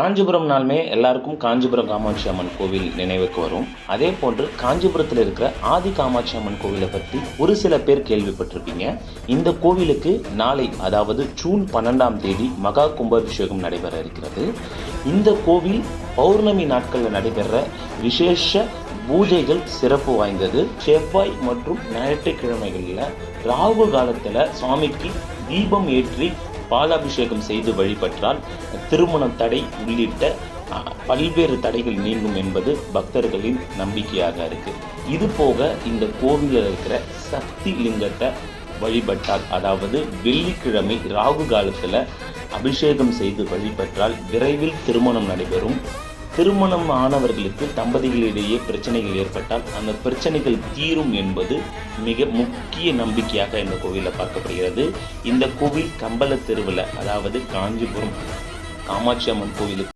காஞ்சிபுரம்னாலுமே எல்லாருக்கும் காஞ்சிபுரம் காமாட்சி அம்மன் கோவில் நினைவுக்கு வரும். அதே போன்று காஞ்சிபுரத்தில் இருக்கிற ஆதி காமாட்சி அம்மன் கோவிலை பற்றி ஒரு சில பேர் கேள்விப்பட்டிருப்பீங்க. இந்த கோவிலுக்கு நாளை, அதாவது ஜூன் 12ஆம் தேதி மகா கும்பாபிஷேகம் நடைபெற இருக்கிறது. இந்த கோவில் பௌர்ணமி நாட்களில் நடைபெற விசேஷ பூஜைகள் சிறப்பு வாய்ந்தது. செவ்வாய் மற்றும் ஞாயிற்றுக்கிழமைகளில் ராகு காலத்தில் சுவாமிக்கு தீபம் ஏற்றி பாலாபிஷேகம் செய்து வழிபட்டால் திருமண தடை உள்ளிட்ட பல்வேறு தடைகள் நீங்கும் என்பது பக்தர்களின் நம்பிக்கையாக இருக்கு. இது போக இந்த கோவிலில் இருக்கிற சக்தி லிங்கத்தை வழிபட்டால், அதாவது வெள்ளிக்கிழமை ராகு காலத்தில் அபிஷேகம் செய்து வழிபட்டால் விரைவில் திருமணம் நடைபெறும். திருமணம் ஆனவர்களுக்கு தம்பதிகளிடையே பிரச்சனைகள் ஏற்பட்டால் அந்த பிரச்சனைகள் தீரும் என்பது மிக முக்கிய நம்பிக்கையாக இந்த கோவிலில் பார்க்கப்படுகிறது. இந்த கோவில் கம்பள தெருவில், அதாவது காஞ்சிபுரம் காமாட்சி அம்மன் கோவிலுக்கு